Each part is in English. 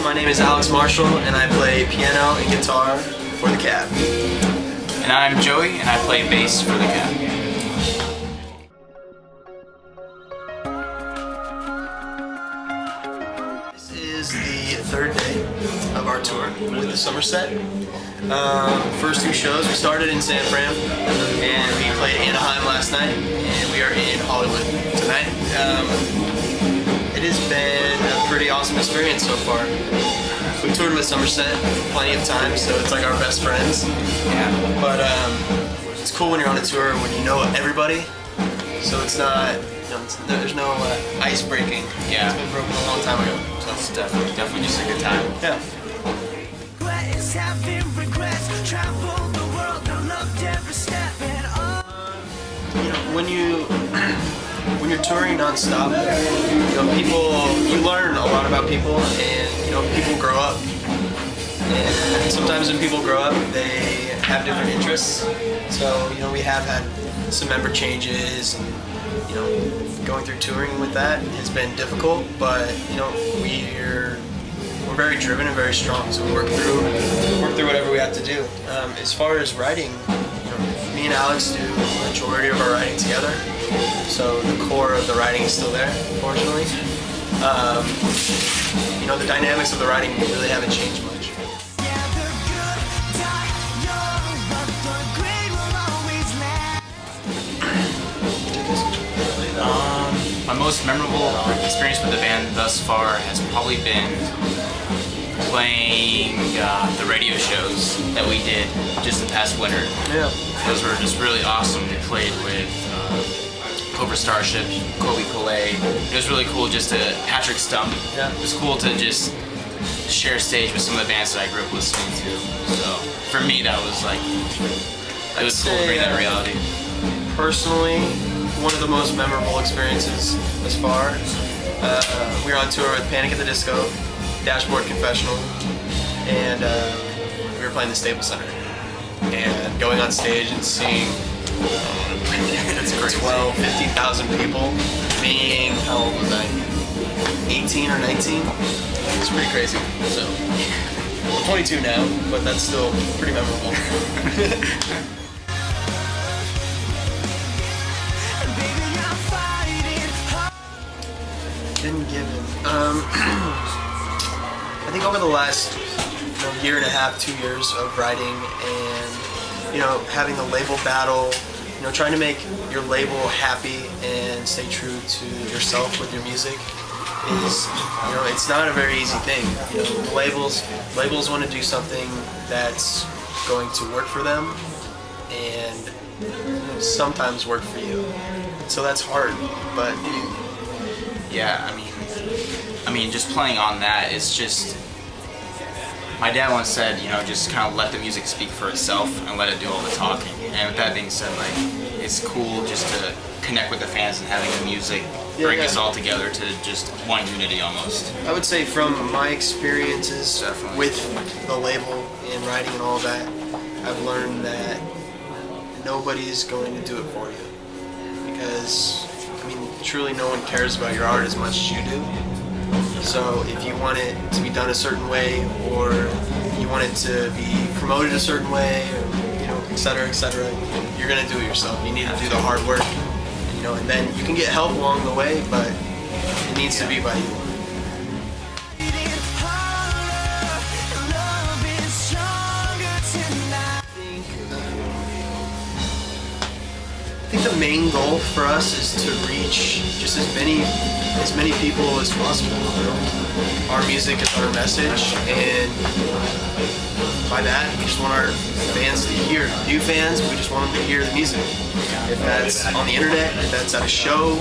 my name is Alex Marshall, and I play piano and guitar for the Cab. And I'm Joey, and I play bass for the Cab. This is the third day of our tour with the Somerset. First two shows, we started in San Fran, and we played Anaheim last night, and we are in Hollywood tonight. It has been a pretty awesome experience so far. We toured with Somerset plenty of times, so it's like our best friends. Yeah. But it's cool when you're on a tour when you know everybody, so it's not, there's no ice breaking. Yeah. It's been broken a long time ago. So It's definitely just a good time. yeah. When you're touring non-stop, you learn a lot about people, and people grow up. And sometimes when people grow up, they have different interests. So we have had some member changes, and going through touring with that has been difficult. But we're very driven and very strong, so we work through whatever we have to do. As far as writing, me and Alex do the majority of our writing together, so the core of the writing is still there, fortunately. The dynamics of the writing really haven't changed much. My most memorable experience with the band thus far has probably been playing the radio shows that we did just the past winter. Yeah. Those were just really awesome. We played with Cobra Starship, Kobe Collet. It was really cool just to, Patrick Stump. Yeah. It was cool to just share stage with some of the bands that I grew up listening to. So for me, that was like, it was cool to bring that reality. Personally, one of the most memorable experiences thus far. We were on tour with Panic at the Disco, Dashboard Confessional, and we were playing the Staples Center. And going on stage and seeing 12, 15,000 people, being, how old was I? 18 or 19? It's pretty crazy. So, I'm 22 now, but that's still pretty memorable. Been given. I think over the last year and a half, 2 years of writing and having the label battle, trying to make your label happy and stay true to yourself with your music is, it's not a very easy thing. Labels want to do something that's going to work for them and sometimes work for you. So that's hard, but Yeah, I mean, just playing on that, it's just, my dad once said, just kind of let the music speak for itself and let it do all the talking. And with that being said, like, it's cool just to connect with the fans and having the music bring us all together to just one unity almost. I would say from my experiences Definitely. with the label and writing and all that, I've learned that nobody's going to do it for you. Because, truly no one cares about your art as much as you do. So if you want it to be done a certain way, or you want it to be promoted a certain way, or et cetera, you're gonna do it yourself. You need to do the hard work, and then you can get help along the way, but it needs to be by you. I think the main goal for us is to reach just as many people as possible. Our music is our message, and by that, we just want our fans to hear. New fans, we just want them to hear the music. If that's on the internet, if that's at a show,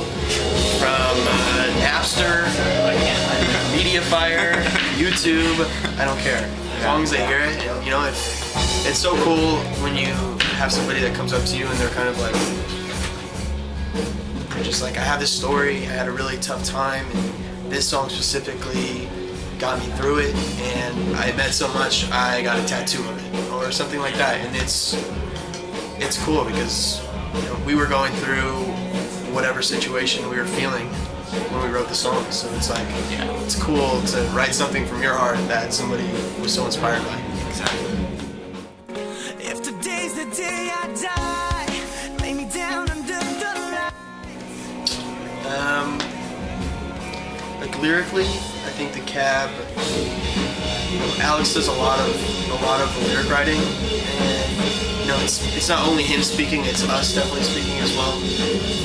from Napster, Mediafire, YouTube, I don't care. As long as they hear it, and it's so cool when you have somebody that comes up to you and they're kind of like, just like, I have this story, I had a really tough time, and this song specifically got me through it, and I meant so much, I got a tattoo of it, or something like that. And it's cool because we were going through whatever situation we were feeling, when we wrote the songs. So it's like, Yeah. it's cool to write something from your heart that somebody was so inspired by. Exactly. If today's the day I die, lay me down under the light. Like lyrically, I think the Cab, Alex does a lot of the lyric writing, and it's not only him speaking, it's us definitely speaking as well,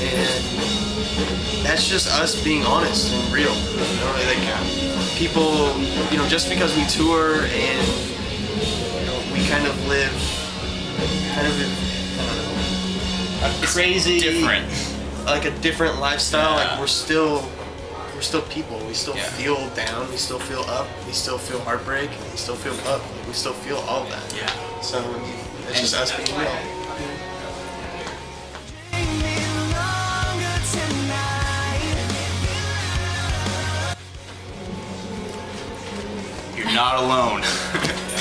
and that's just us being honest and real. Like people, just because we tour and we kind of live kind of I don't know, a crazy Different. like a different lifestyle. Yeah. Like we're still people. We still Yeah. feel down. We still feel up. We still feel heartbreak. We still feel up. We still feel all of that. Yeah. So it's just us being real. Take me longer tonight. You're not alone.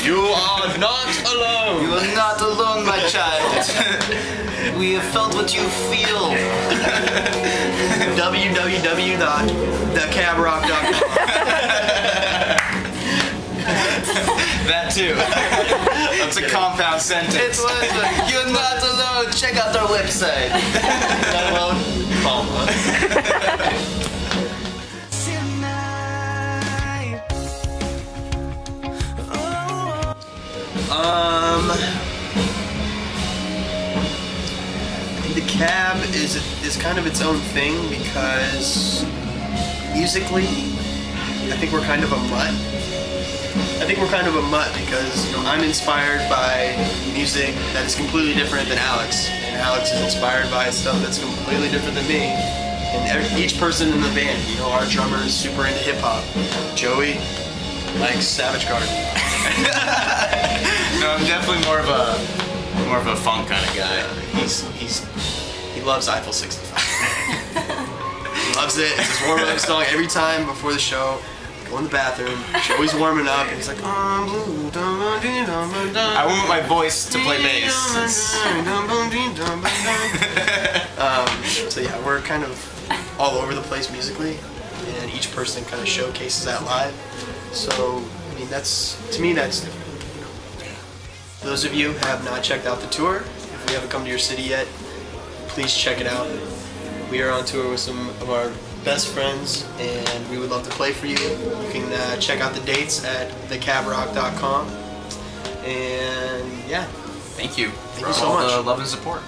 You are not alone. You are not alone, my child. We have felt what you feel. www.thecabrock.com. That too. That's a compound sentence. You're not alone. Check out our website. Not alone. Comma. Tonight. Oh. I think the Cab is kind of its own thing because musically, I think we're kind of a mutt. I think we're kind of a mutt because I'm inspired by music that is completely different than Alex, and Alex is inspired by stuff that's completely different than me. And each person in the band, our drummer is super into hip hop. Joey likes Savage Garden. No, I'm definitely more of a funk kind of guy. He loves Eiffel 65. He loves it. It's his warm-up song every time before the show. Go in the bathroom. Joey's warming up, and he's like, "I'm blue." I want my voice to play bass. So yeah, we're kind of all over the place musically, and each person kind of showcases that live. So I mean, that's different. For those of you who have not checked out the tour, if we haven't come to your city yet, please check it out. We are on tour with some of our best friends, and we would love to play for you. You can check out the dates at thecabrock.com. And yeah, Thank you for you so all much. the love and support.